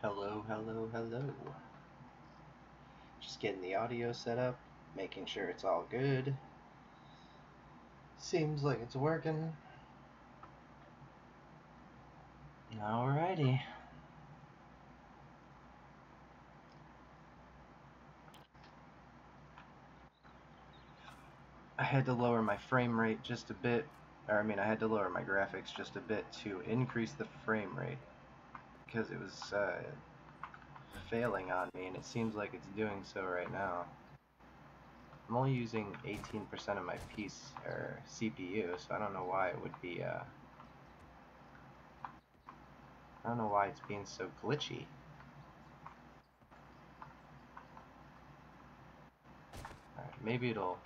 Hello, hello, hello. Just getting the audio set up, making sure it's all good. Seems like it's working. Alrighty. I had to lower my frame rate just a bit, I had to lower my graphics just a bit to increase the frame rate because it was failing on me, and it seems like it's doing so right now. I'm only using 18% of my CPU, so I don't know why it would be. I don't know why it's being so glitchy. Alright, maybe it'll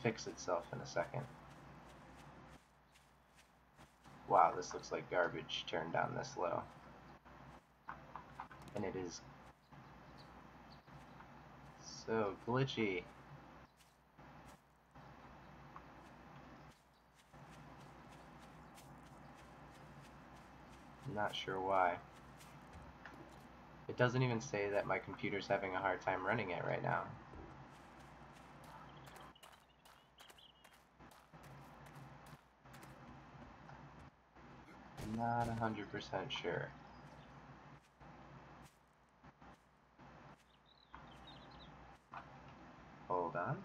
fix itself in a second. Wow, this looks like garbage turned down this low. And it is so glitchy. I'm not sure why. It doesn't even say that my computer's having a hard time running it right now. I'm not 100% sure. Hold on.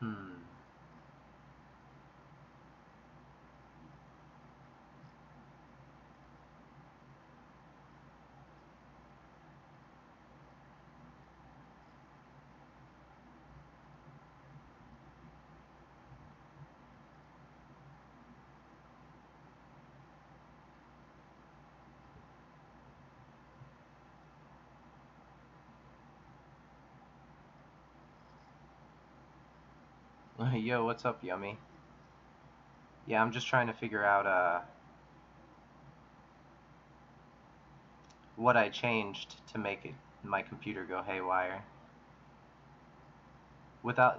Hmm. Yo, what's up, Yummy? Yeah, I'm just trying to figure out what I changed to make my computer go haywire.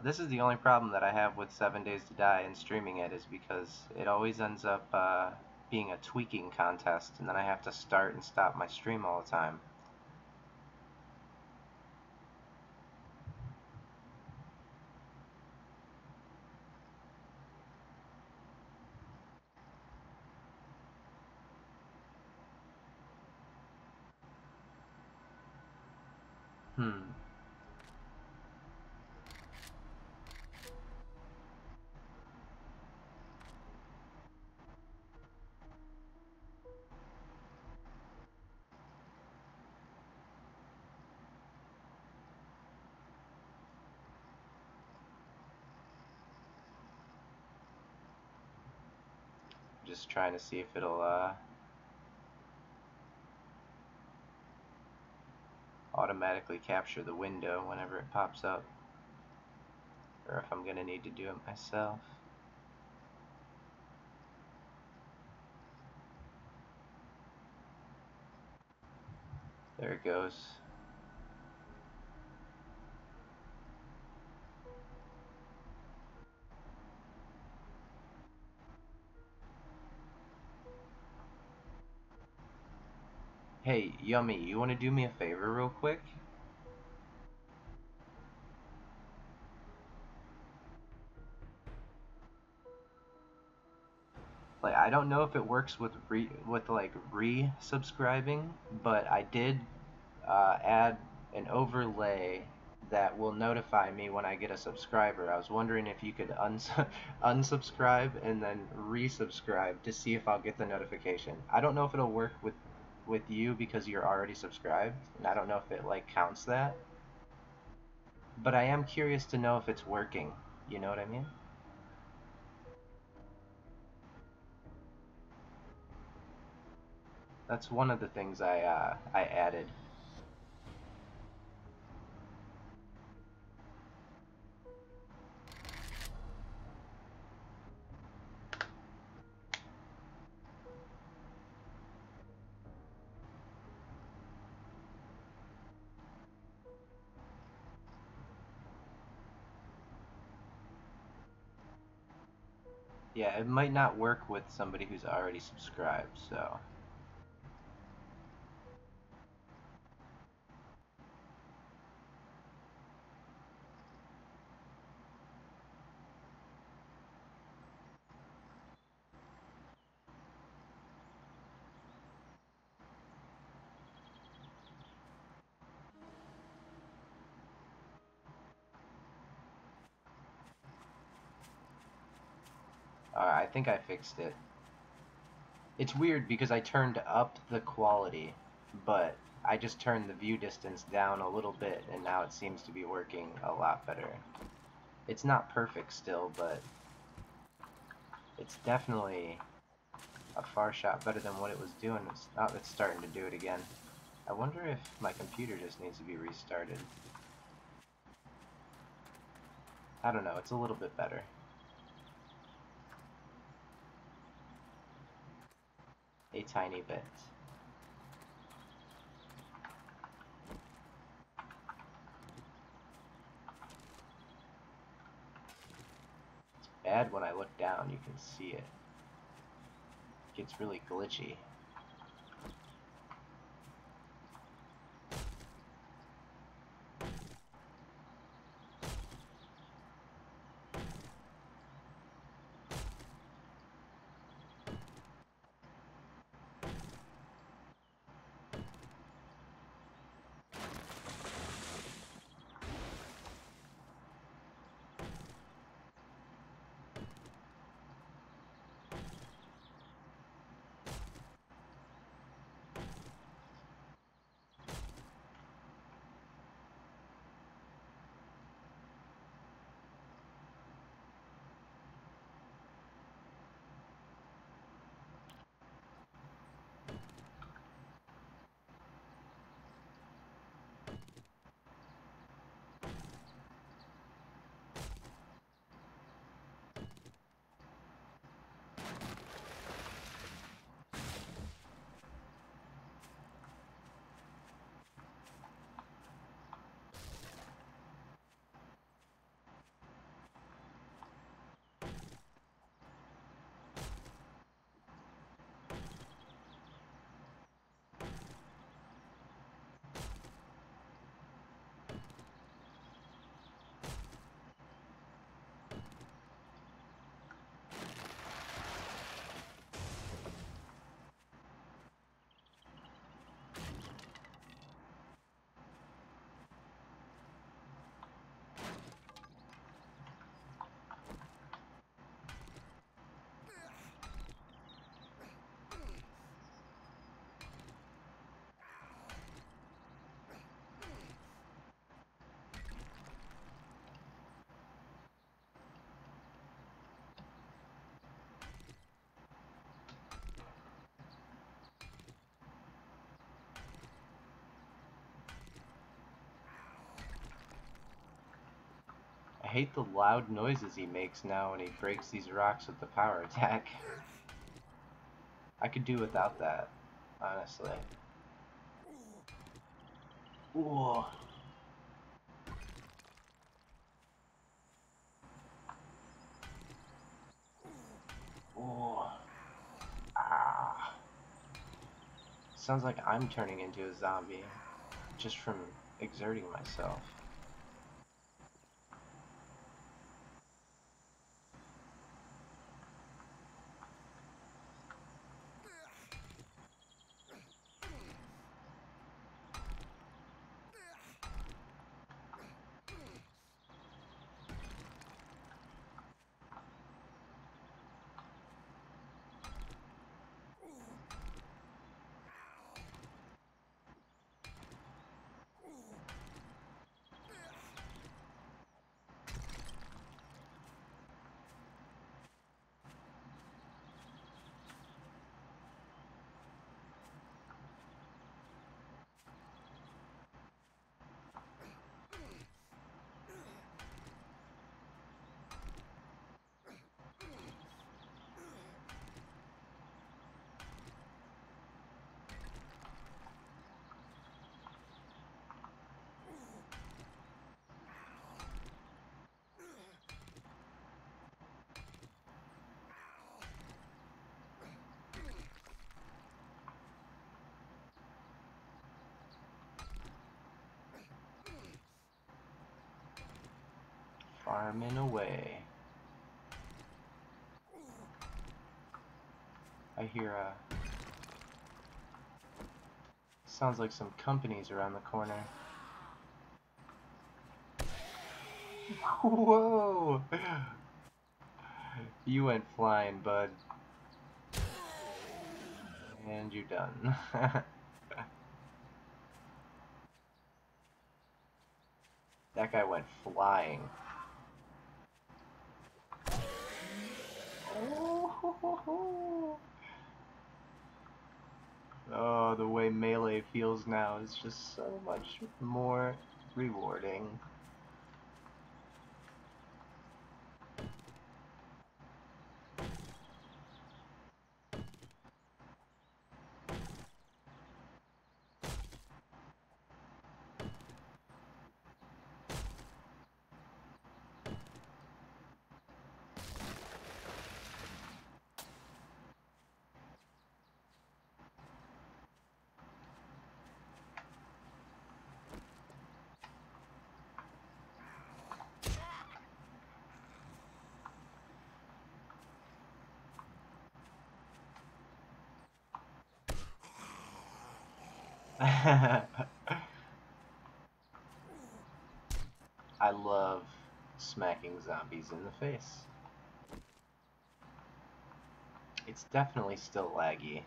This is the only problem that I have with 7 Days to Die and streaming it, is because it always ends up being a tweaking contest, and then I have to start and stop my stream all the time. Hmm. Just trying to see if it'll automatically capture the window whenever it pops up, or if I'm gonna need to do it myself. There it goes. Hey, Yummy, you want to do me a favor real quick? Like, I don't know if it works with re-subscribing, but I did add an overlay that will notify me when I get a subscriber. I was wondering if you could unsubscribe and then resubscribe to see if I'll get the notification. I don't know if it'll work with you because you're already subscribed, and I don't know if it like counts that. But I am curious to know if it's working. You know what I mean? That's one of the things I added. Yeah, it might not work with somebody who's already subscribed, so. I think I fixed it. It's weird because I turned up the quality, but I just turned the view distance down a little bit, and now it seems to be working a lot better. It's not perfect still, but it's definitely a far shot better than what it was doing. It's starting to do it again. I wonder if my computer just needs to be restarted. I don't know, it's a little bit better. A tiny bit. It's bad when I look down, you can see it. It gets really glitchy. I hate the loud noises he makes now when he breaks these rocks with the power attack. I could do without that, honestly. Ooh. Ooh. Ah. Sounds like I'm turning into a zombie just from exerting myself. Farming away. I hear sounds like some companies around the corner. Whoa! You went flying, bud. And you're done. That guy went flying. Oh, the way melee feels now is just so much more rewarding. I love smacking zombies in the face. It's definitely still laggy.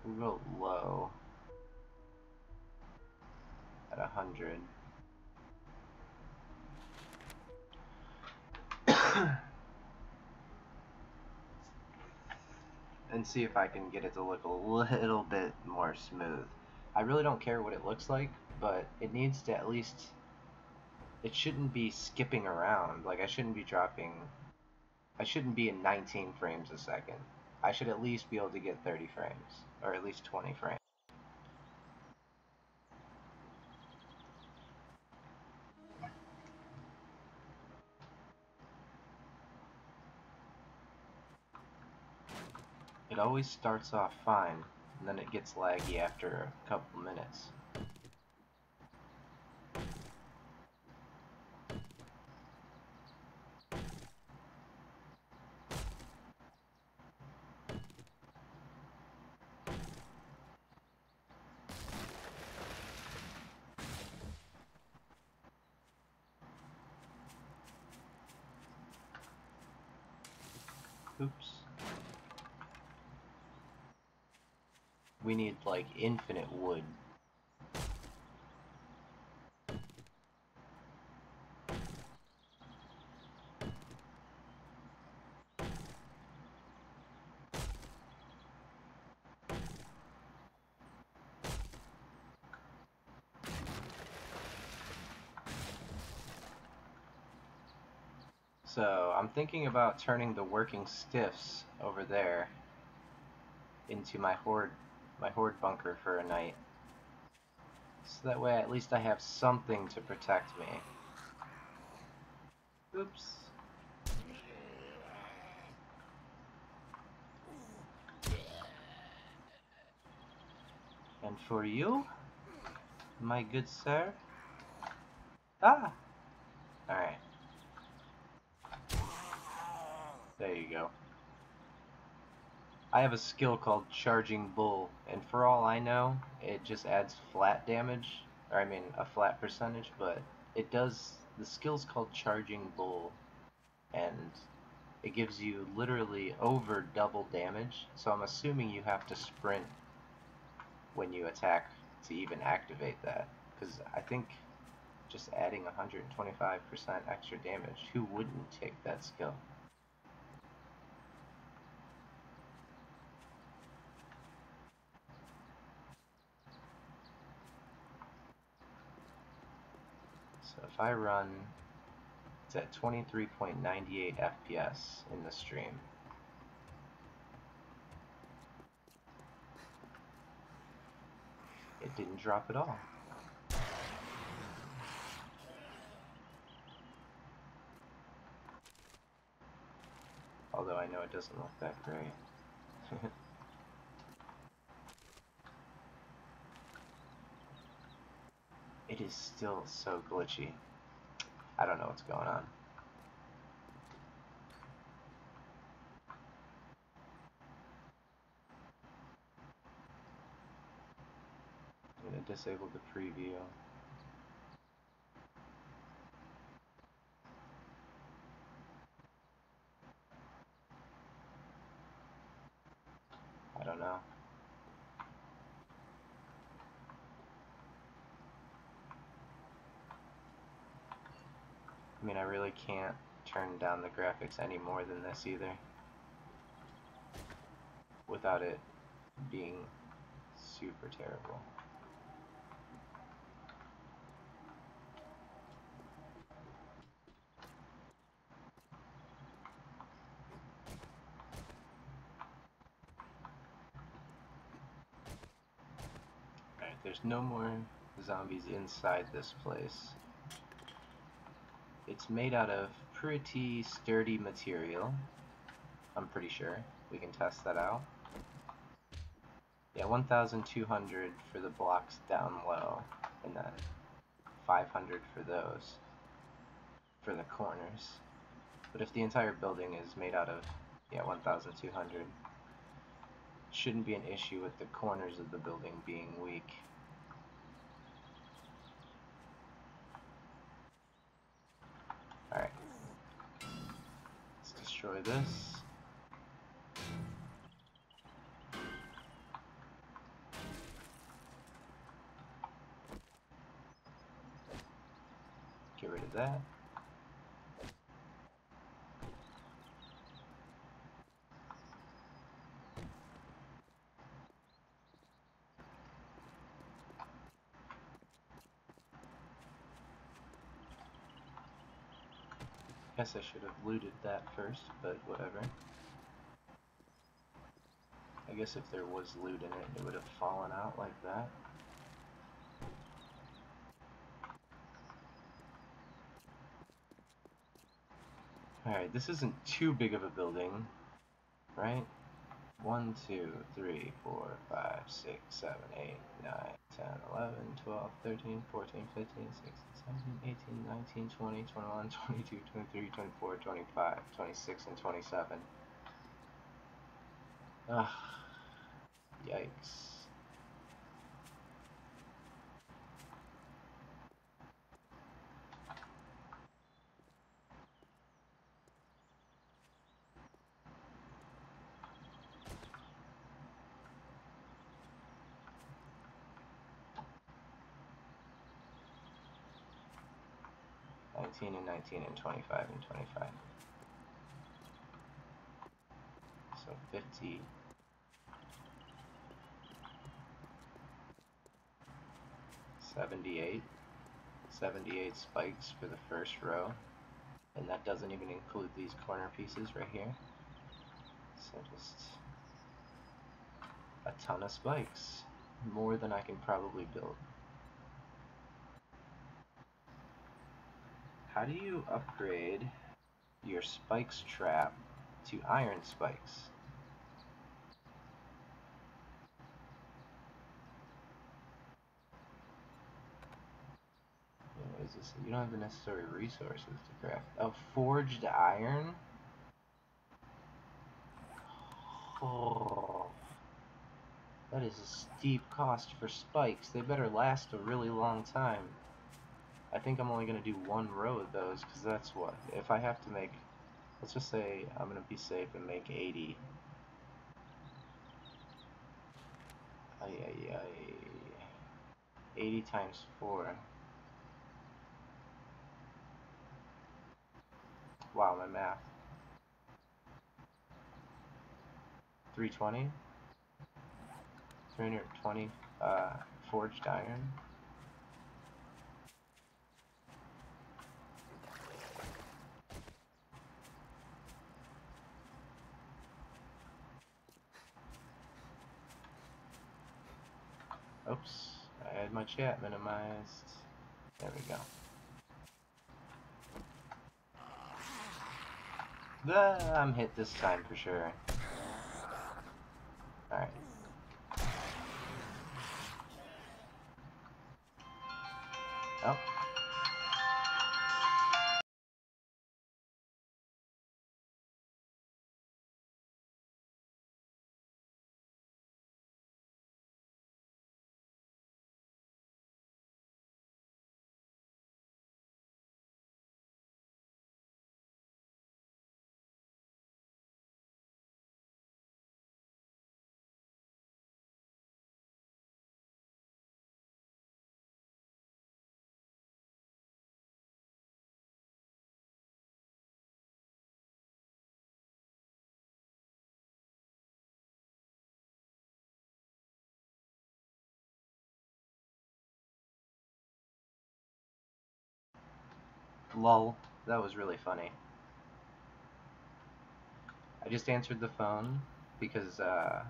We'll go low at 100. And see if I can get it to look a little bit more smooth. I really don't care what it looks like, but it needs to at least... It shouldn't be skipping around. Like, I shouldn't be dropping... I shouldn't be in 19 frames a second. I should at least be able to get 30 frames, or at least 20 frames. It always starts off fine, and then it gets laggy after a couple minutes. Oops. We need, like, infinite wood. So, I'm thinking about turning the working stiffs over there into my horde bunker for a night. So that way at least I have something to protect me. Oops. And for you, my good sir? Ah! Alright. There you go. I have a skill called Charging Bull, and for all I know, it just adds flat damage, or I mean a flat percentage, but it does, the skill's called Charging Bull, and it gives you literally over double damage, so I'm assuming you have to sprint when you attack to even activate that, because I think just adding 125% extra damage, who wouldn't take that skill? So if I run, it's at 23.98 FPS in the stream. It didn't drop at all. Although I know it doesn't look that great. It is still so glitchy. I don't know what's going on. I'm going to disable the preview. I don't know. I mean, I really can't turn down the graphics any more than this either, without it being super terrible. Alright, there's no more zombies inside this place. It's made out of pretty sturdy material, I'm pretty sure. We can test that out. Yeah, 1,200 for the blocks down low, and then 500 for those, for the corners. But if the entire building is made out of, yeah, 1,200, shouldn't be an issue with the corners of the building being weak. Alright. Let's destroy this. Get rid of that. Guess I should have looted that first, but whatever. I guess if there was loot in it, it would have fallen out like that. Alright, this isn't too big of a building, right? 1, 2, 3, 4, 5, 6, 7, 8, 9, 10, 11, 12, 13, 14, 15, 16, 17, 18, 19, 20, 21, 22, 23, 24, 25, 26, and 27. Ugh. Yikes. Nineteen and 19 and 25 and 25. So 50. 78. 78 spikes for the first row. And that doesn't even include these corner pieces right here. So just a ton of spikes. More than I can probably build. How do you upgrade your spikes trap to iron spikes? What is this? You don't have the necessary resources to craft. Oh, forged iron? Oh, that is a steep cost for spikes. They better last a really long time. I think I'm only going to do one row of those, because that's what, if I have to make, let's just say I'm going to be safe and make 80. 80 times 4. Wow, my math. 320? 320 forged iron. Oops, I had my chat minimized. There we go. I'm hit this time for sure. Alright. Oh. Lol. That was really funny. I just answered the phone because I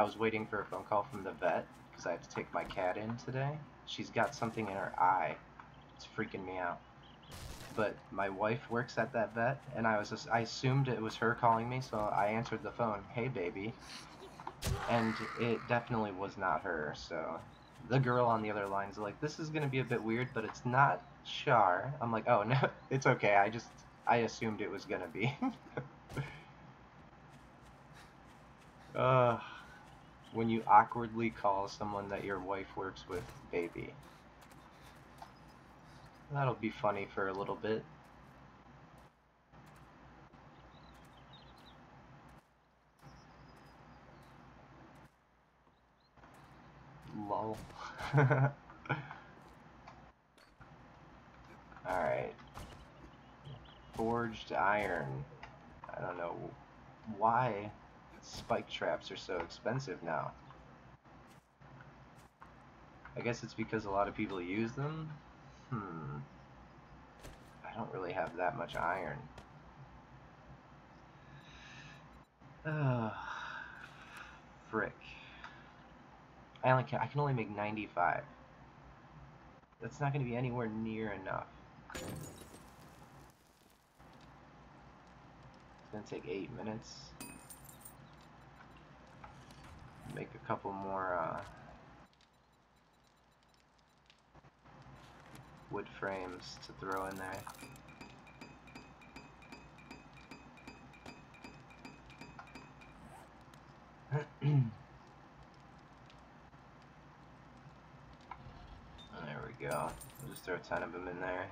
was waiting for a phone call from the vet because I have to take my cat in today. She's got something in her eye. It's freaking me out. But my wife works at that vet, and I assumed it was her calling me, so I answered the phone. Hey, baby. And it definitely was not her. So the girl on the other line's like, this is gonna be a bit weird, but it's not Char. I'm like, oh no, it's okay. I assumed it was gonna be. uh, when you awkwardly call someone that your wife works with baby. That'll be funny for a little bit. Lol. Alright. Forged iron. I don't know why spike traps are so expensive now. I guess it's because a lot of people use them? I don't really have that much iron. Ugh. Frick. I can only make 95. That's not going to be anywhere near enough. It's going to take 8 minutes. Make a couple more wood frames to throw in there. There we go. I'll just throw 10 of them in there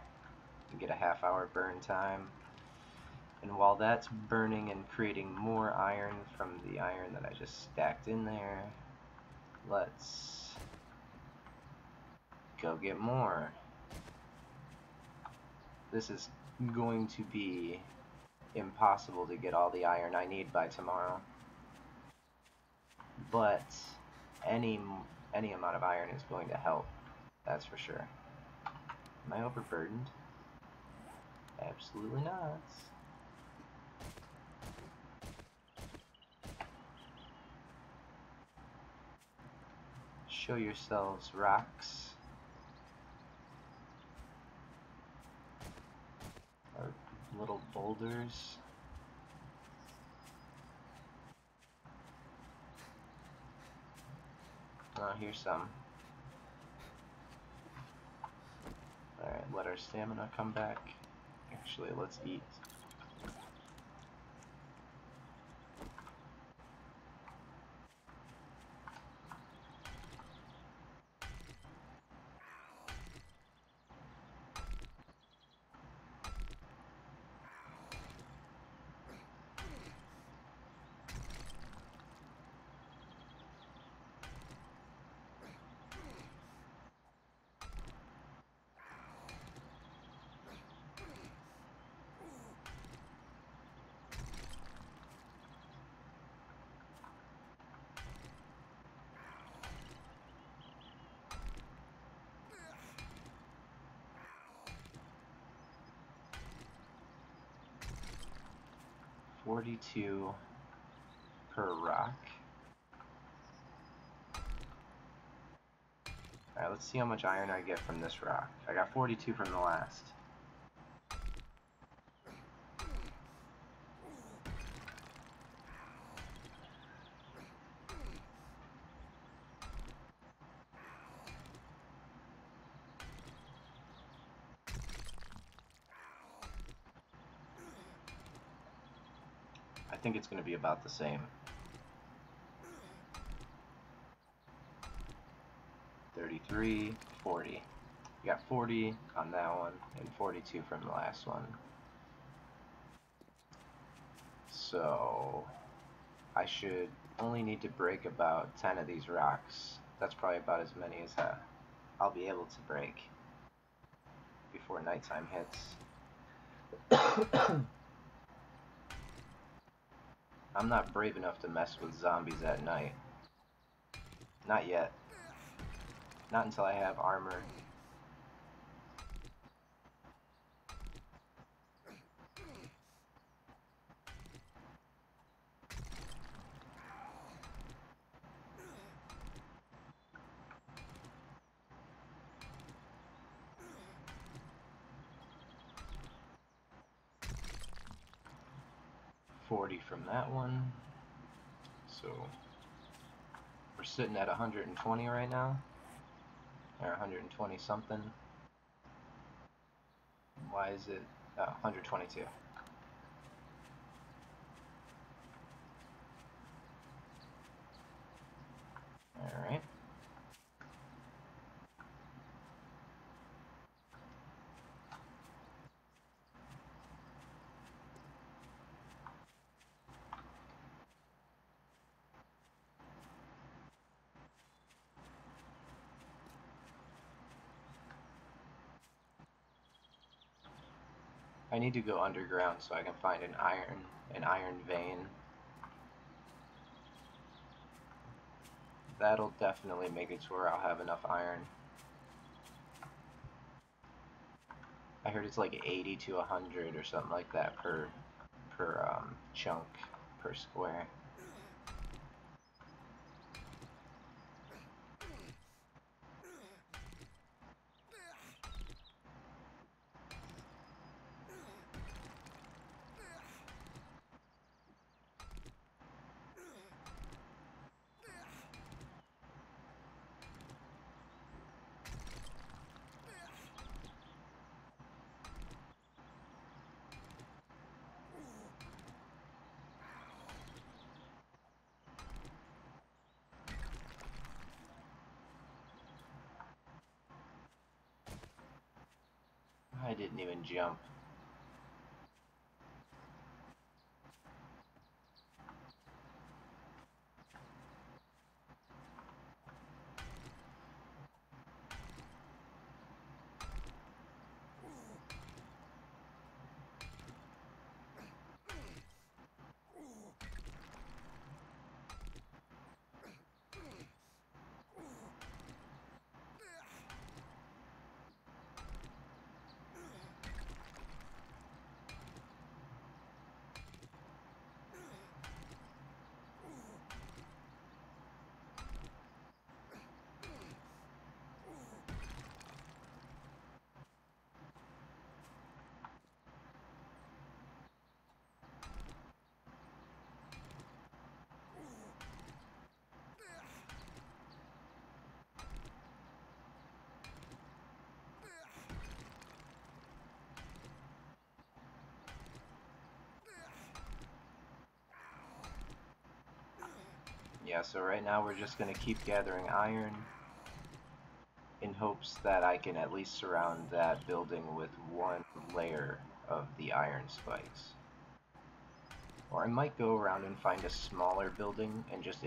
and get a half-hour burn time. And while that's burning and creating more iron from the iron that I just stacked in there, let's go get more. This is going to be impossible to get all the iron I need by tomorrow. But any amount of iron is going to help, that's for sure. Am I overburdened? Absolutely not. Show yourselves, rocks. Or little boulders. Oh, here's some. Alright, let our stamina come back. Actually, let's eat. $42 per rock. Alright, let's see how much iron I get from this rock. I got 42 from the last. I think it's going to be about the same. 33, 40. You got 40 on that one, and 42 from the last one. So I should only need to break about 10 of these rocks. That's probably about as many as I'll be able to break before nighttime hits. I'm not brave enough to mess with zombies at night. Not yet. Not until I have armor. $40 from that one. So we're sitting at 120 right now. Or 120 something. Why is it 122? Alright. I need to go underground so I can find an iron vein. That'll definitely make it to where I'll have enough iron. I heard it's like 80 to 100 or something like that per chunk per square. I didn't even jump. Yeah, so right now we're just going to keep gathering iron in hopes that I can at least surround that building with one layer of the iron spikes. Or I might go around and find a smaller building and just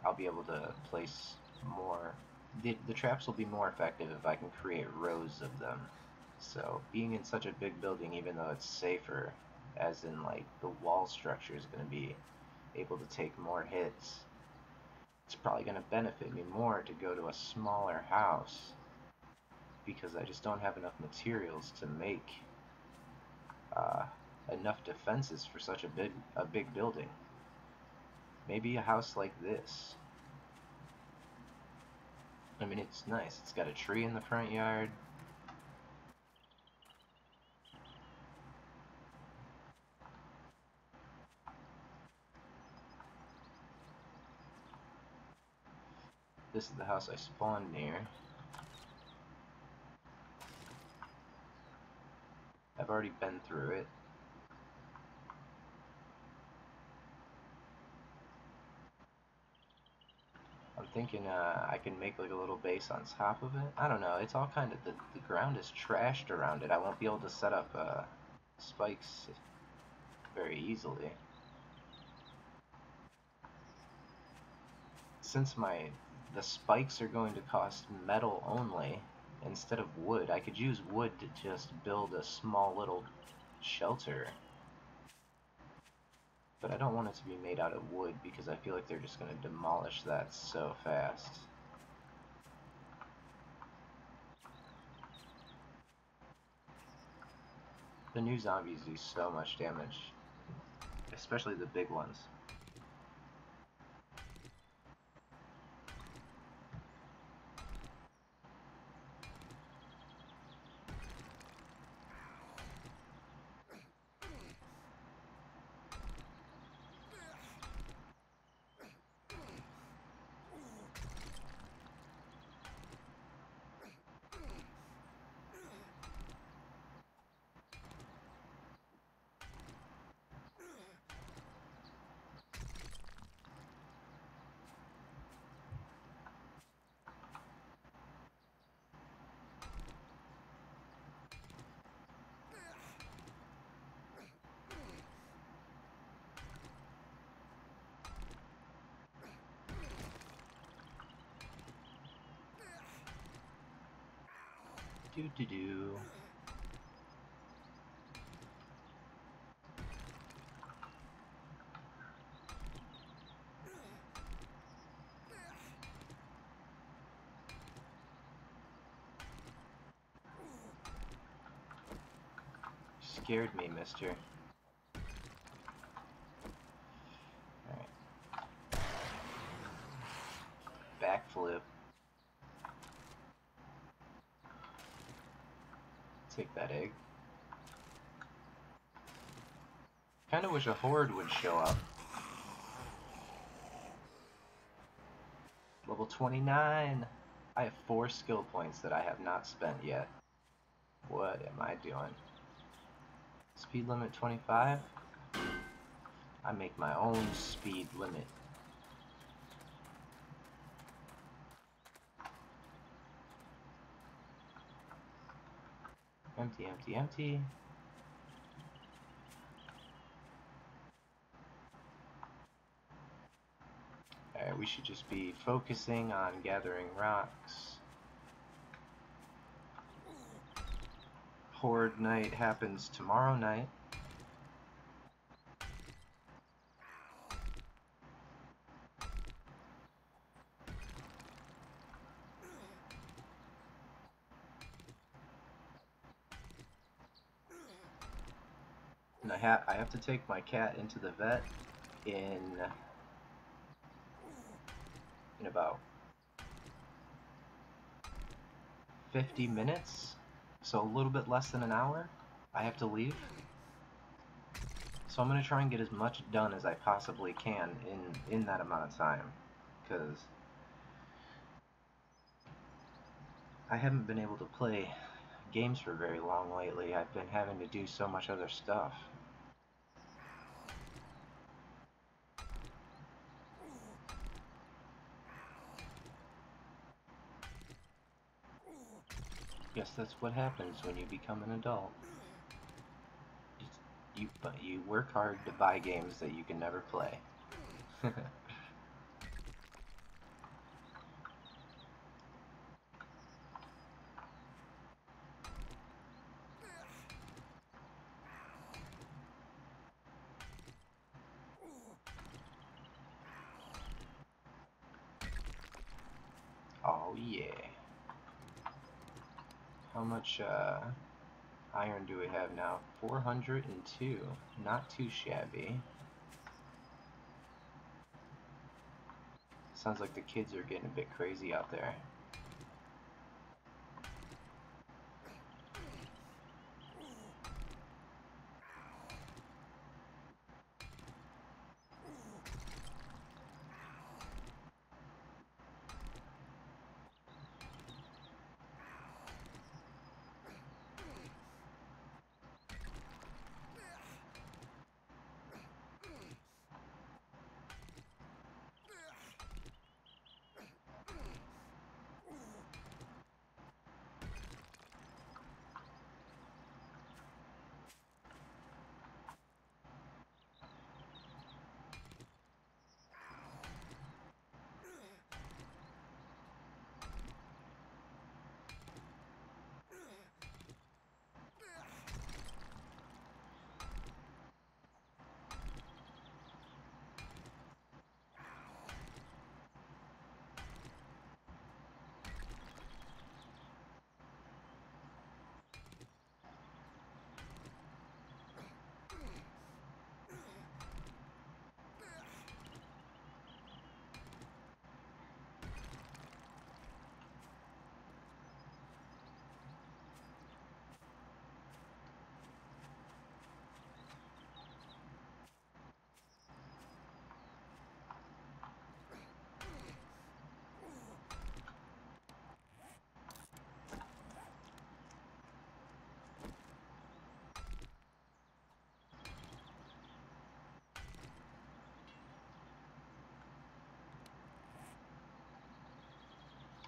I'll be able to place more. The traps will be more effective if I can create rows of them. So being in such a big building, even though it's safer, as in like the wall structure is going to be able to take more hits, it's probably going to benefit me more to go to a smaller house because I just don't have enough materials to make enough defenses for such a big building. Maybe a house like this. I mean, it's nice. It's got a tree in the front yard. This is the house I spawned near. I've already been through it. thinking I can make like a little base on top of it. I don't know. It's all kind of the ground is trashed around it. I won't be able to set up spikes very easily. Since the spikes are going to cost metal only instead of wood, I could use wood to just build a small little shelter. But I don't want it to be made out of wood because I feel like they're just going to demolish that so fast. The new zombies do so much damage, especially the big ones. Do. Scared me, mister. Alright. Backflip. Take that egg. Kinda wish a horde would show up. Level 29! I have 4 skill points that I have not spent yet. What am I doing? Speed limit 25? I make my own speed limit. Empty, empty, empty. Alright, we should just be focusing on gathering rocks. Horde night happens tomorrow night. And I have to take my cat into the vet in about 50 minutes, so a little bit less than an hour. I have to leave. So I'm going to try and get as much done as I possibly can in that amount of time, because I haven't been able to play games for very long lately. I've been having to do so much other stuff. Guess that's what happens when you become an adult. You work hard to buy games that you can never play. Oh yeah. How much iron do we have now? 402. Not too shabby. Sounds like the kids are getting a bit crazy out there.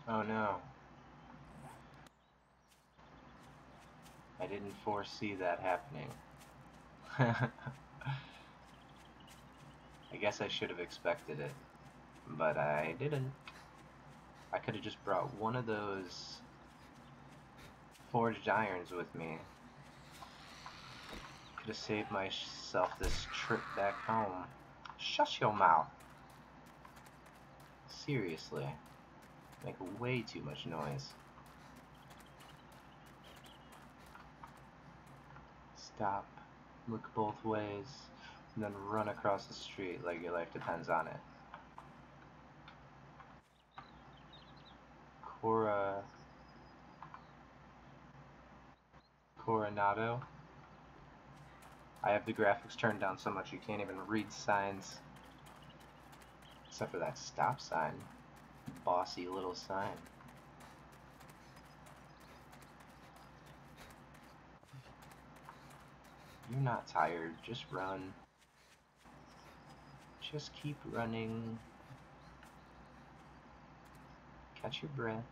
Oh no. I didn't foresee that happening. I guess I should have expected it, but I didn't. I could have just brought one of those forged irons with me. Could have saved myself this trip back home. Shut your mouth. Seriously. Make way too much noise. Stop. Look both ways. And then run across the street like your life depends on it. Coronado. I have the graphics turned down so much you can't even read signs. Except for that stop sign. Bossy little sign. You're not tired, just run. Just keep running. Catch your breath.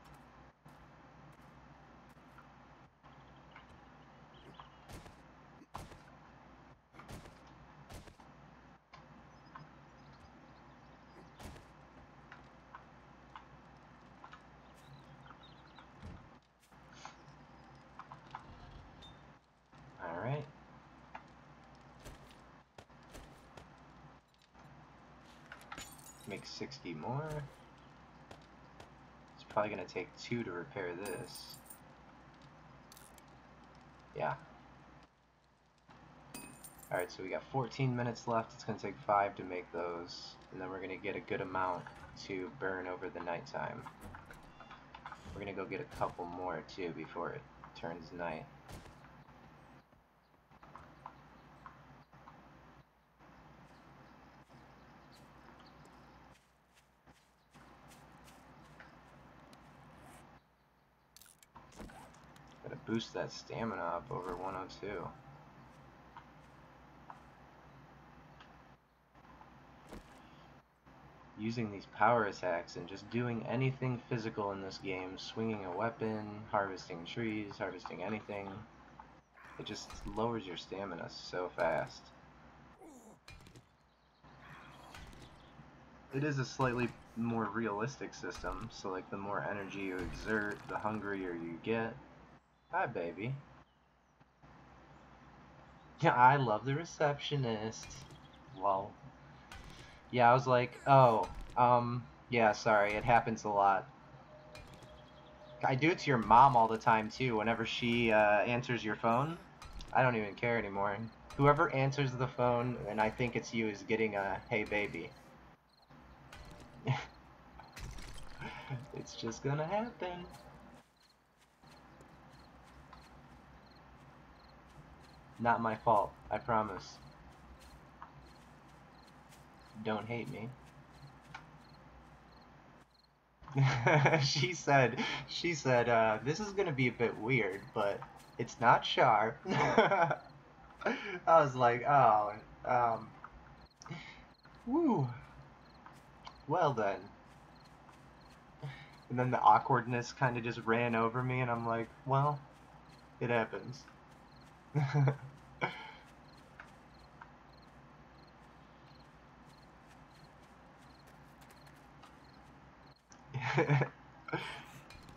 Alright. Make 60 more. It's probably going to take 2 to repair this. Yeah. Alright, so we got 14 minutes left. It's going to take 5 to make those. And then we're going to get a good amount to burn over the nighttime. We're going to go get a couple more too before it turns night. Gotta boost that stamina up over 102. Using these power attacks and just doing anything physical in this game, swinging a weapon, harvesting trees, harvesting anything, it just lowers your stamina so fast. It is a slightly more realistic system, so like the more energy you exert, the hungrier you get. Hi, baby. Yeah, I love the receptionist. Lol. Yeah, I was like, oh, yeah, sorry, it happens a lot. I do it to your mom all the time, too, whenever she answers your phone. I don't even care anymore. Whoever answers the phone, and I think it's you, is getting a, hey, baby. It's just gonna happen. Not my fault, I promise. Don't hate me. she said, this is gonna be a bit weird, but it's not sharp. I was like, oh, woo. Well then. And then the awkwardness kind of just ran over me, and I'm like, well, it happens.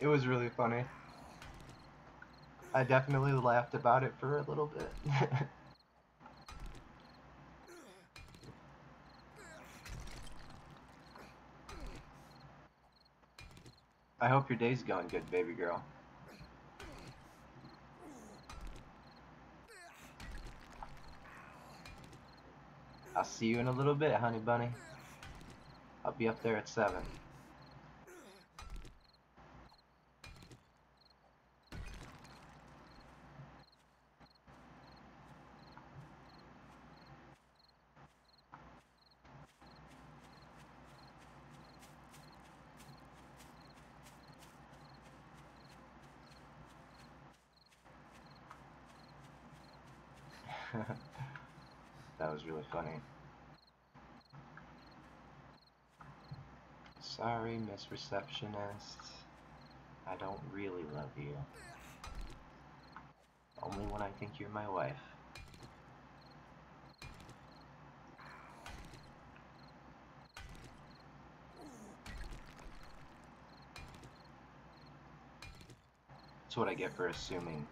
It was really funny. I definitely laughed about it for a little bit. I hope your day's going good, baby girl. I'll see you in a little bit, honey bunny. I'll be up there at 7. That was really funny. Sorry, Miss Receptionist. I don't really love you. Only when I think you're my wife. That's what I get for assuming.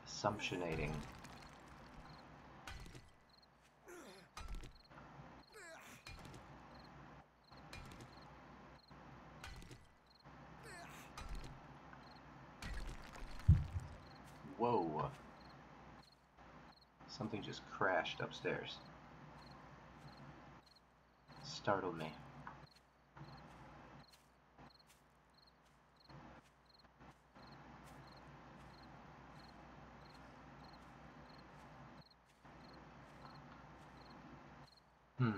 Assumptionating. Whoa. Something just crashed upstairs. Startled me. Hmm.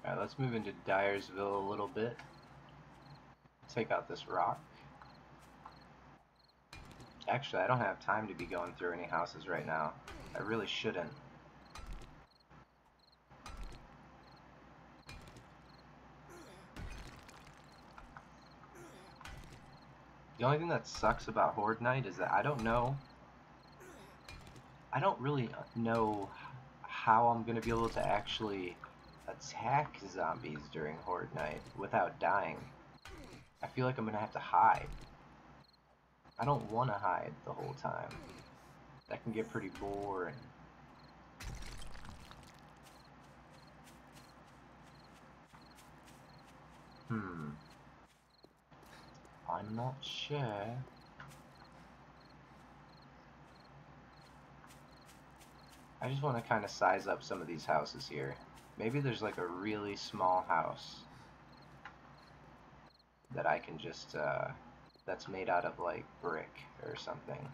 Alright, let's move into Dyersville a little bit. Take out this rock. Actually, I don't have time to be going through any houses right now. I really shouldn't. The only thing that sucks about Horde Night is that I don't really know how I'm going to be able to actually attack zombies during Horde Night without dying. I feel like I'm going to have to hide. I don't want to hide the whole time. That can get pretty boring. I'm not sure. I just want to kind of size up some of these houses here. Maybe there's like a really small house that I can just, that's made out of like brick or something.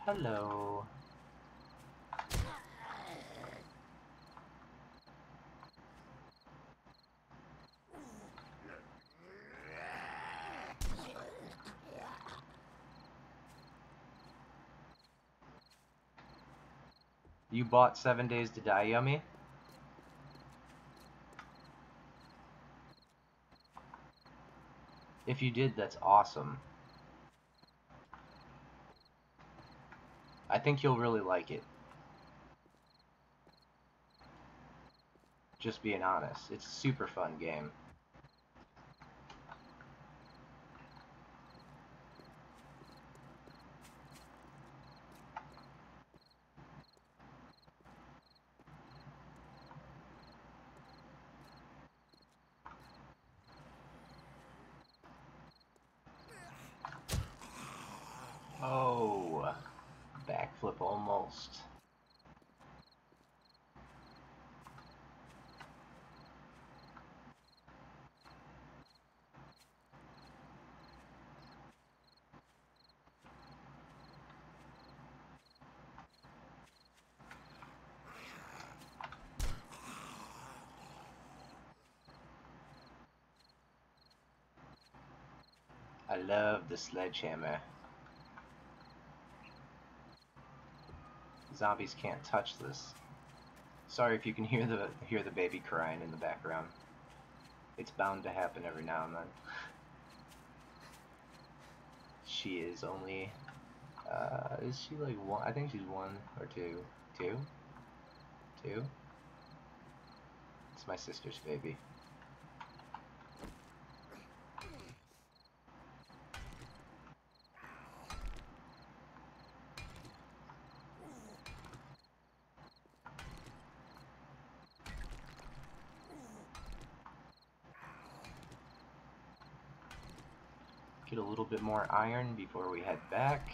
Hello. You bought 7 Days to Die, Yummy? If you did, that's awesome. I think you'll really like it. Just being honest. It's a super fun game. Oh, backflip almost. I love the sledgehammer. Zombies can't touch this. Sorry if you can hear the baby crying in the background. It's bound to happen every now and then. She is only, is she like one? I think she's 1 or 2. 2? 2? It's my sister's baby. Get a little bit more iron before we head back.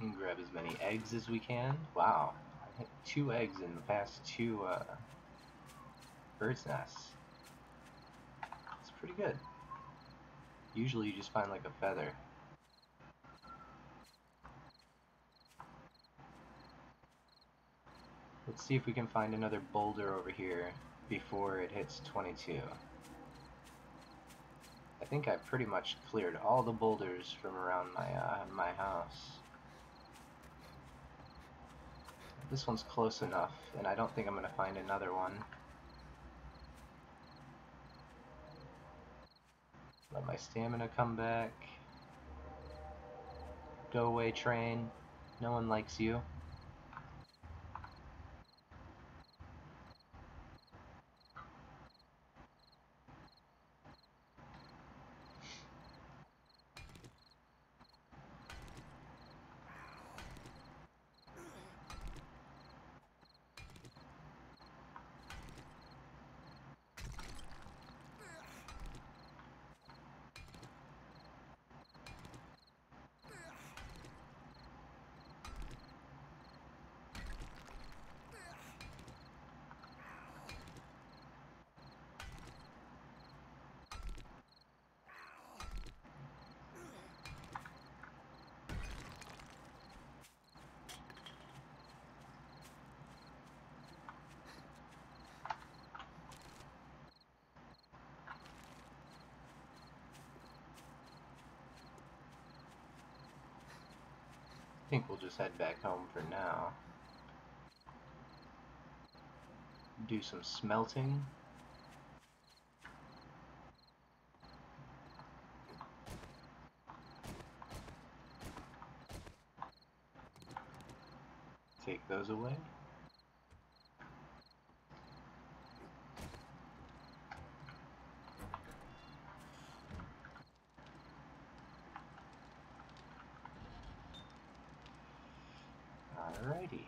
And grab as many eggs as we can. Wow, I hit 2 eggs in the past 2 bird's nests. It's pretty good. Usually you just find like a feather. Let's see if we can find another boulder over here before it hits 22. I think I pretty much cleared all the boulders from around my house. This one's close enough, and I don't think I'm going to find another one. Let my stamina come back. Go away, train. No one likes you. I think we'll just head back home for now. Do some smelting. Take those away. Alrighty.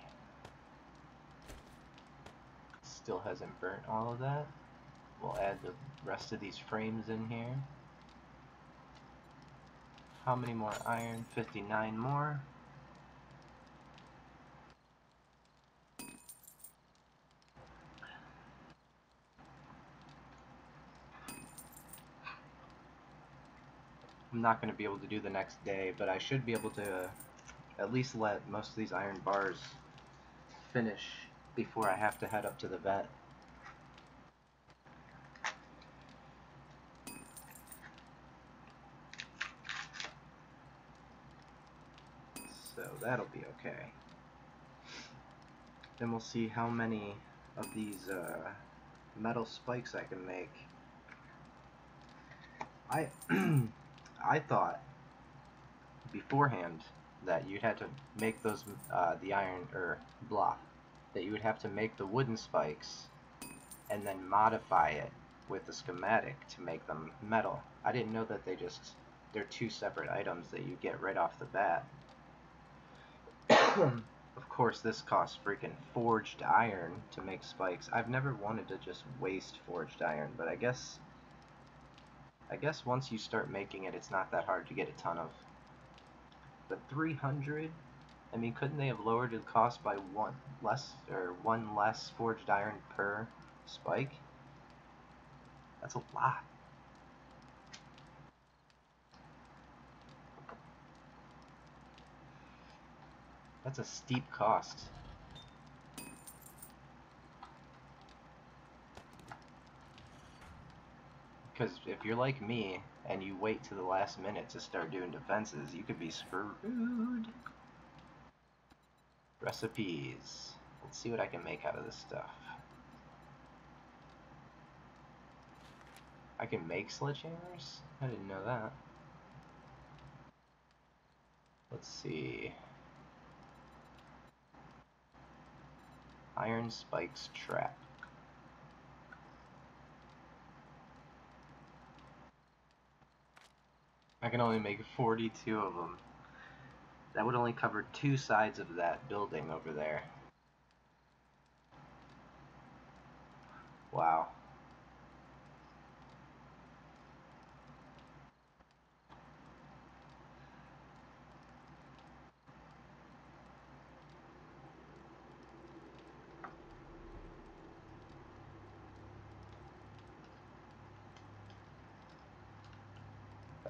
Still hasn't burnt all of that. We'll add the rest of these frames in here. How many more iron? 59 more. I'm not going to be able to do the next day, but I should be able to at least let most of these iron bars finish before I have to head up to the vet. So that'll be okay. Then we'll see how many of these metal spikes I can make. I thought beforehand that you'd have to make those the iron block, that you would have to make the wooden spikes and then modify it with the schematic to make them metal. I didn't know that they're two separate items that you get right off the bat. Of course, this costs freaking forged iron to make spikes. I've never wanted to just waste forged iron, but I guess once you start making it, it's not that hard to get a ton of. But 300? I mean, couldn't they have lowered the cost by one less forged iron per spike? That's a lot. That's a steep cost. Because if you're like me and you wait to the last minute to start doing defenses, you could be screwed. Recipes. Let's see what I can make out of this stuff. I can make sledgehammers? I didn't know that. Let's see. Iron spikes trap. I can only make 42 of them. That would only cover 2 sides of that building over there. Wow.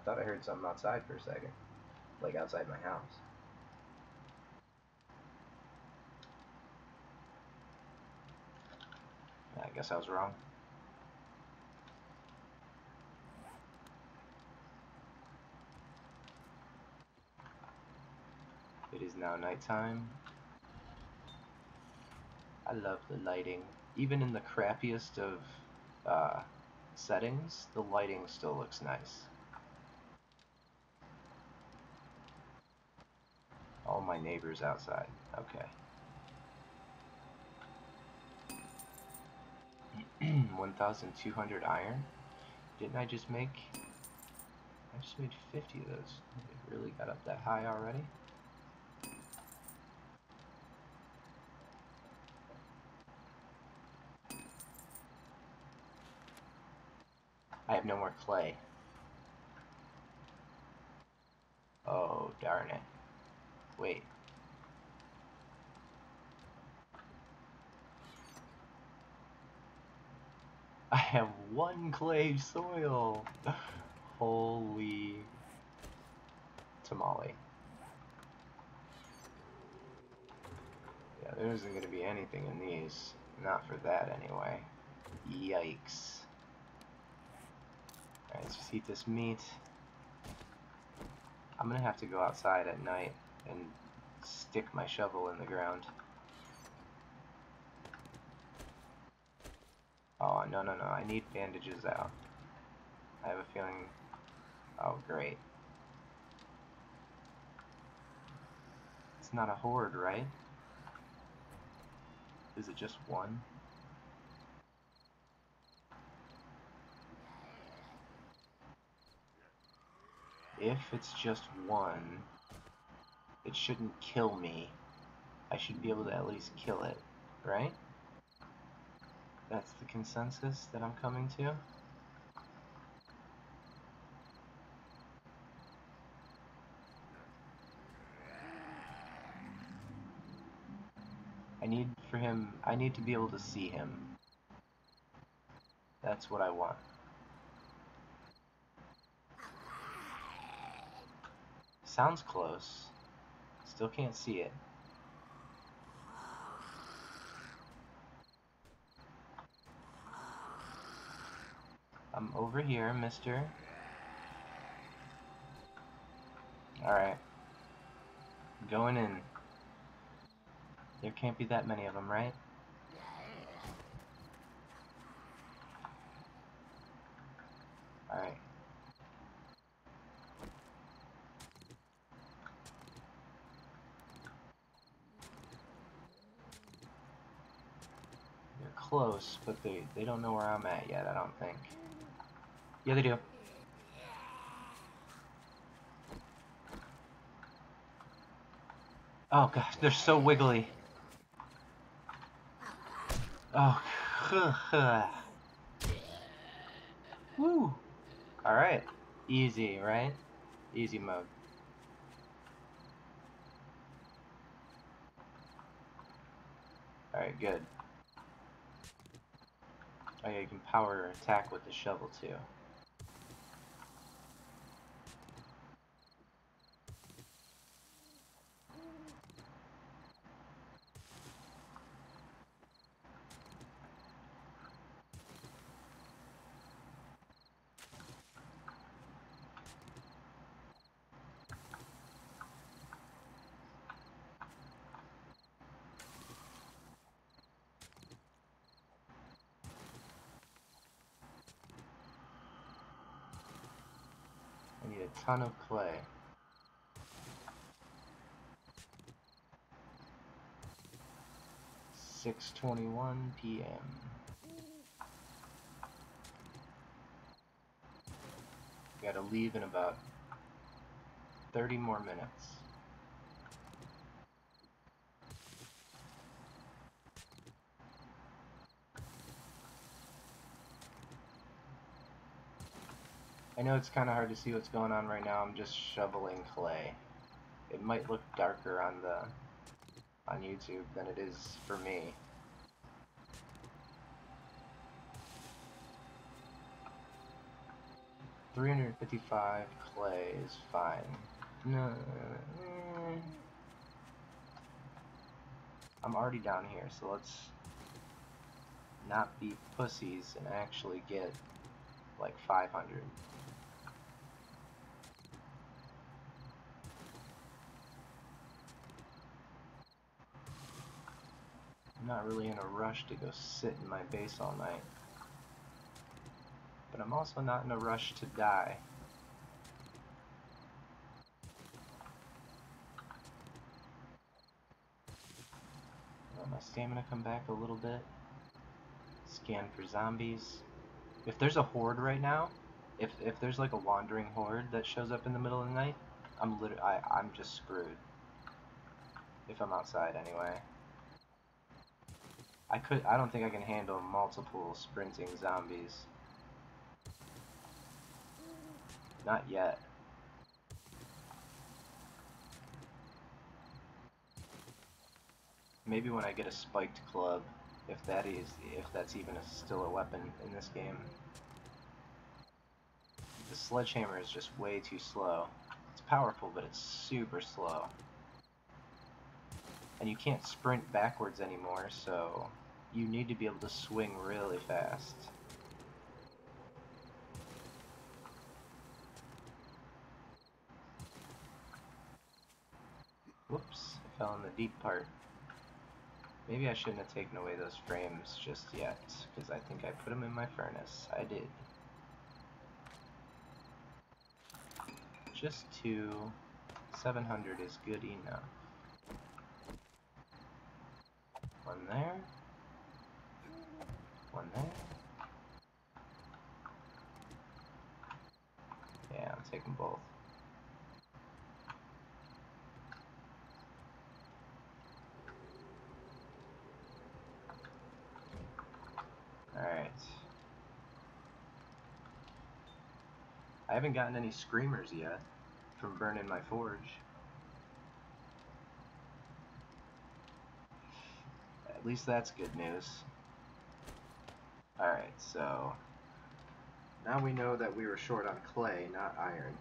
thought I heard something outside for a second. Like outside my house. I guess I was wrong. It is now nighttime. I love the lighting. Even in the crappiest of settings, the lighting still looks nice. All my neighbors outside. Okay. 1,200 iron? Didn't I just make... I just made 50 of those. It really got up that high already? I have no more clay. Oh, darn it. Wait. I have one clay soil! Holy tamale. Yeah, there isn't going to be anything in these. Not for that, anyway. Yikes. Alright, let's just eat this meat. I'm going to have to go outside at night and stick my shovel in the ground. Oh, no, no, no. I need bandages out. I have a feeling... Oh, great. It's not a horde, right? Is it just one? If it's just one, it shouldn't kill me. I should be able to at least kill it, right? That's the consensus that I'm coming to? I need to be able to see him. That's what I want. Sounds close. Still can't see it. I'm over here, mister. Alright. Going in. There can't be that many of them, right? Alright. They're close, but they don't know where I'm at yet, I don't think. Yeah, they do. Oh gosh, they're so wiggly. Oh, woo. Alright. Easy, right? Easy mode. Alright, good. Oh yeah, you can power attack with the shovel too. I need a ton of clay. .21 p.m. Gotta leave in about 30 more minutes. I know it's kind of hard to see what's going on right now. I'm just shoveling clay. It might look darker on YouTube than it is for me. 355 clay is fine. No, I'm already down here, so let's not be pussies and actually get like 500. I'm not really in a rush to go sit in my base all night, but I'm also not in a rush to die. Let my stamina come back a little bit. Scan for zombies. If there's a horde right now, if there's like a wandering horde that shows up in the middle of the night, I'm just screwed. If I'm outside anyway. I don't think I can handle multiple sprinting zombies. Not yet. Maybe when I get a spiked club, if that's even still a weapon in this game. The sledgehammer is just way too slow. It's powerful, but it's super slow. And you can't sprint backwards anymore, so you need to be able to swing really fast. Whoops, I fell in the deep part. Maybe I shouldn't have taken away those frames just yet, because I think I put them in my furnace. I did. Just 2. 700 is good enough. One there. One there. Yeah, I'm taking both. Alright. I haven't gotten any screamers yet from burning my forge. At least that's good news. Alright, so now we know that we were short on clay, not iron.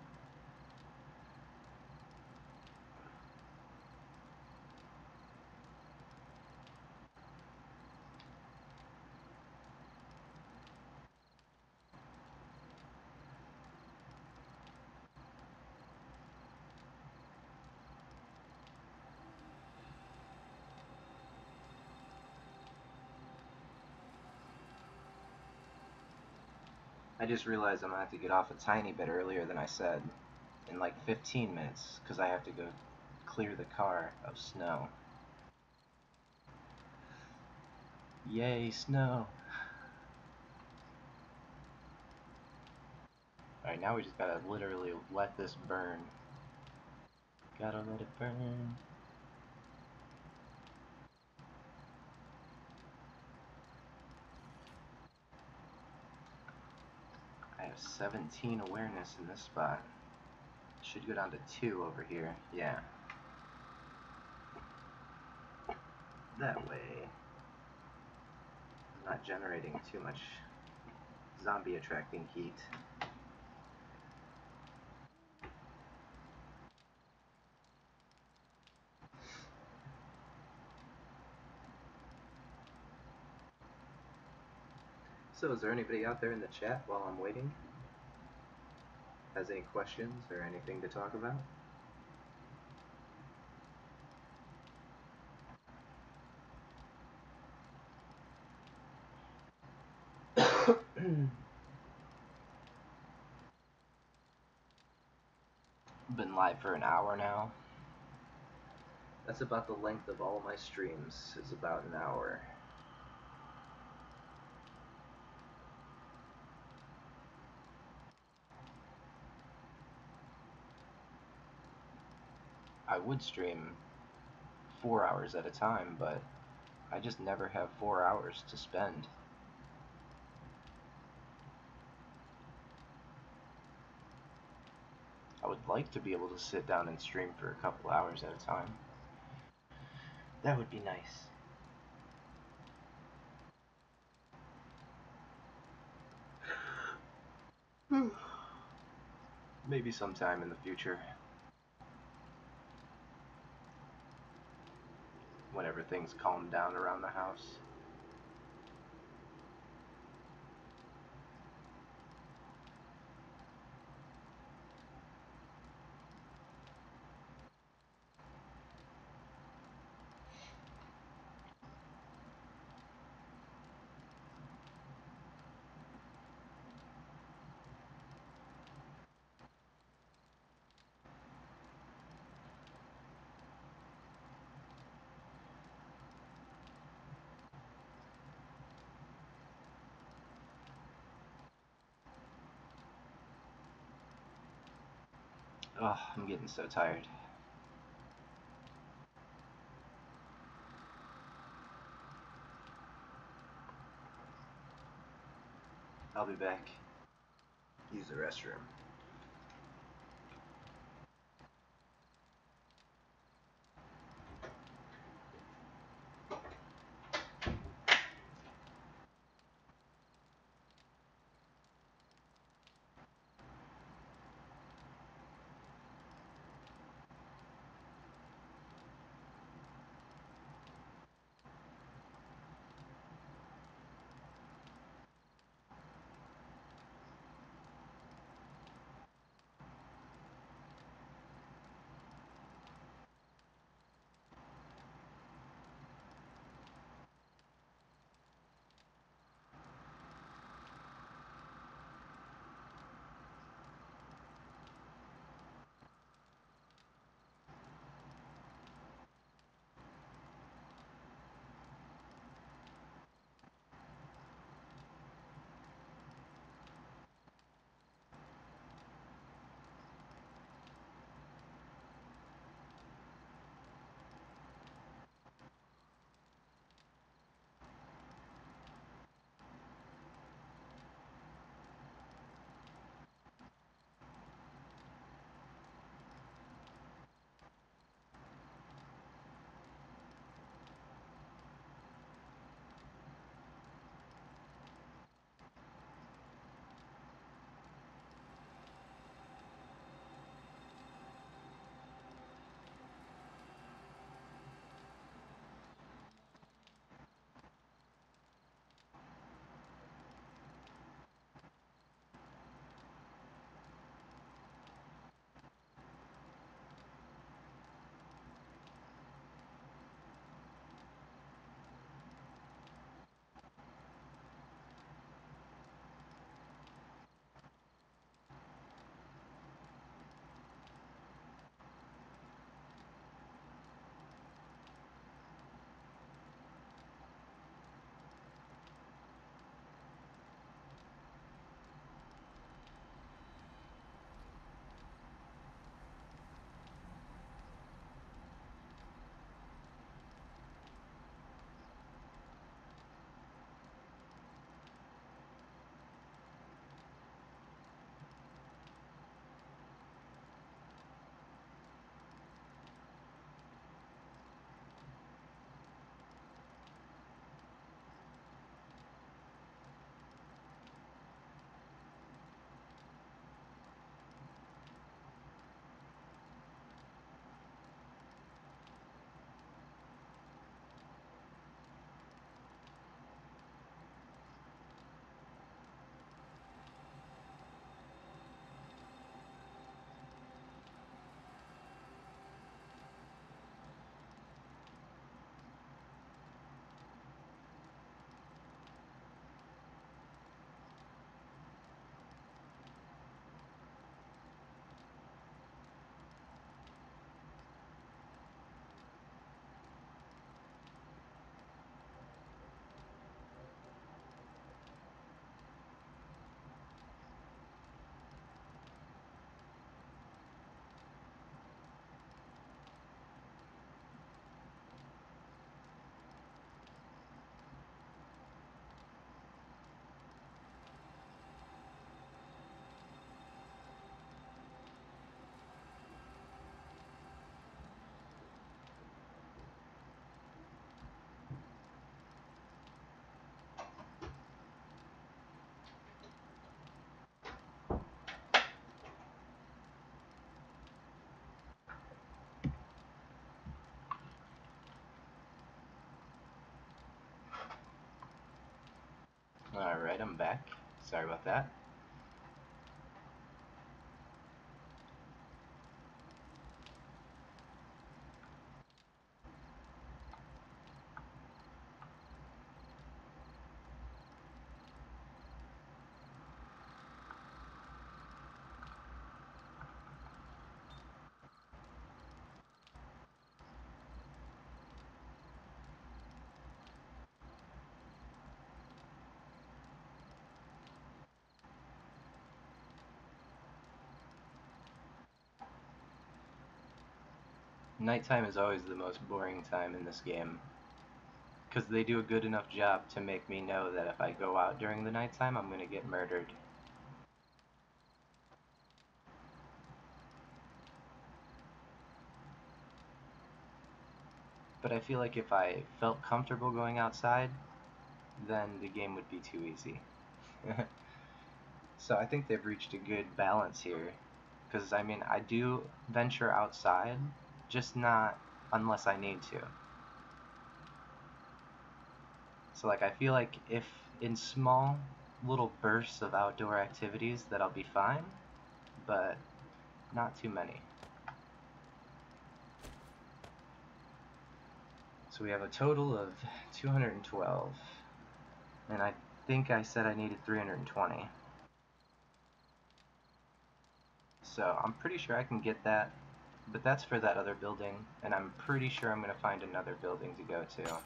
I just realized I'm gonna have to get off a tiny bit earlier than I said, in like 15 minutes, because I have to go clear the car of snow. Yay, snow! Alright, now we just gotta literally let this burn. Gotta let it burn. I have 17 awareness in this spot. Should go down to 2 over here. Yeah. That way, I'm not generating too much zombie attracting heat. So is there anybody out there in the chat while I'm waiting? Has any questions or anything to talk about? Been live for an hour now. That's about the length of all my streams, is about an hour. I would stream 4 hours at a time, but I just never have 4 hours to spend. I would like to be able to sit down and stream for a couple hours at a time. That would be nice. Maybe sometime in the future, whenever things calm down around the house. Oh, I'm getting so tired. I'll be back. Use the restroom. Alright, I'm back. Sorry about that. Nighttime is always the most boring time in this game, because they do a good enough job to make me know that if I go out during the nighttime, I'm gonna get murdered. But I feel like if I felt comfortable going outside, then the game would be too easy. So I think they've reached a good balance here, because I mean, I do venture outside, just not unless I need to. So like I feel like if in small little bursts of outdoor activities that I'll be fine, but not too many. So we have a total of 212, and I think I said I needed 320. So I'm pretty sure I can get that, but that's for that other building, and I'm pretty sure I'm going to find another building to go to.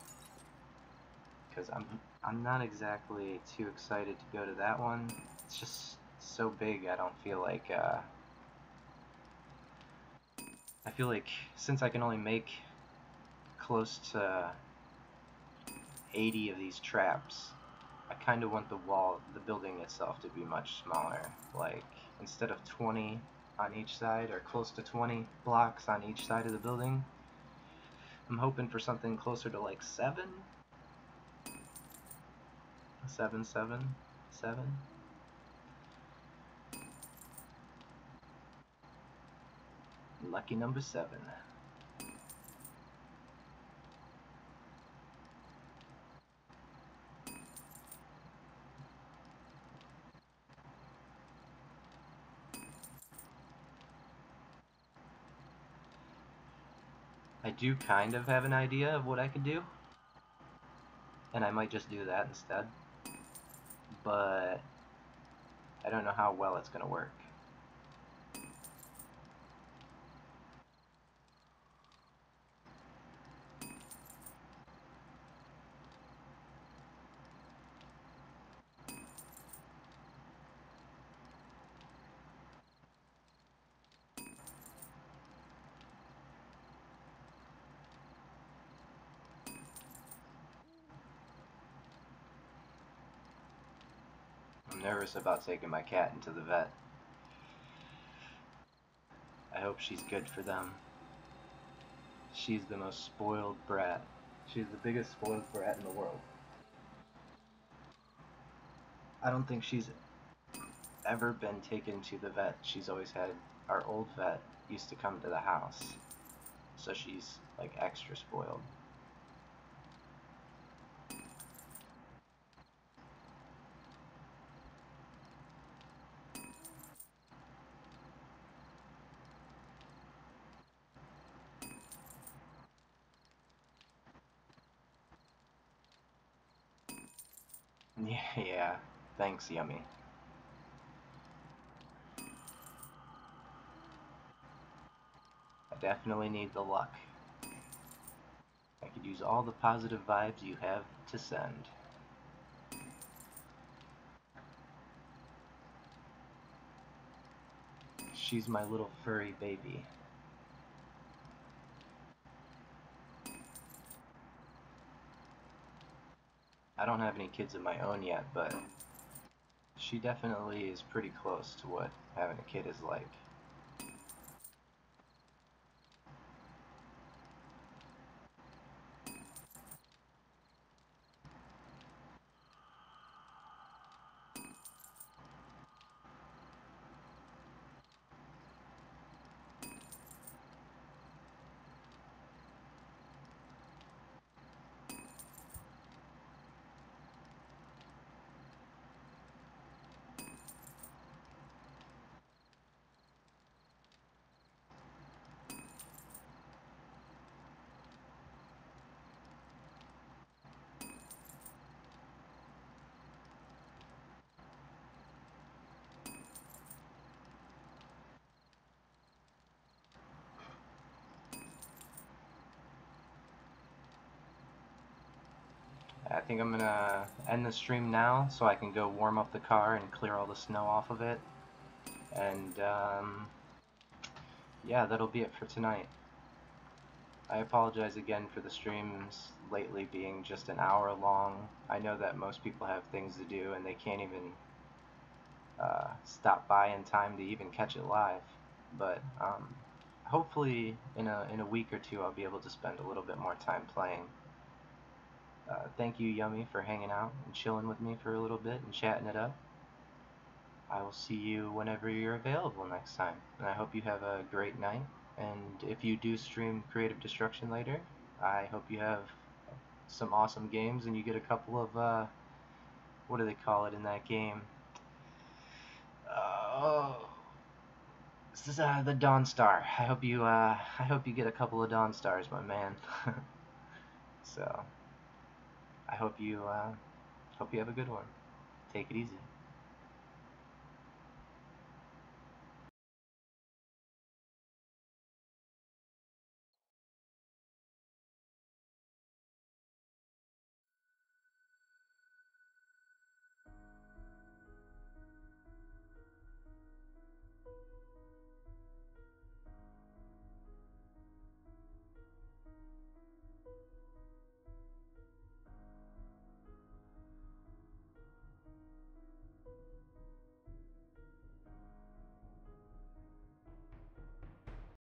Because I'm not exactly too excited to go to that one. It's just so big, I don't feel like, I feel like since I can only make close to 80 of these traps, I kind of want the building itself to be much smaller. Like, instead of 20 on each side, or close to 20 blocks on each side of the building, I'm hoping for something closer to like 7? 7, 7, 7? Lucky number 7. I do kind of have an idea of what I could do, and I might just do that instead, but I don't know how well it's going to work. I'm nervous about taking my cat into the vet. I hope she's good for them. She's the most spoiled brat. She's the biggest spoiled brat in the world. I don't think she's ever been taken to the vet. She's always had, our old vet used to come to the house, so she's like extra spoiled. Yeah, thanks, Yummy. I definitely need the luck. I could use all the positive vibes you have to send. She's my little furry baby. I don't have any kids of my own yet, but she definitely is pretty close to what having a kid is like. think I'm gonna end the stream now so I can go warm up the car and clear all the snow off of it. And yeah, that'll be it for tonight. I apologize again for the streams lately being just an hour long. I know that most people have things to do and they can't even stop by in time to even catch it live. But hopefully in a week or two I'll be able to spend a little bit more time playing. Thank you, Yummy, for hanging out and chilling with me for a little bit and chatting it up. I will see you whenever you're available next time, and I hope you have a great night. And if you do stream Creative Destruction later, I hope you have some awesome games and you get a couple of, what do they call it in that game? Oh, this is the Dawn Star. I hope you get a couple of Dawn Stars, my man. So, I hope you have a good one. Take it easy.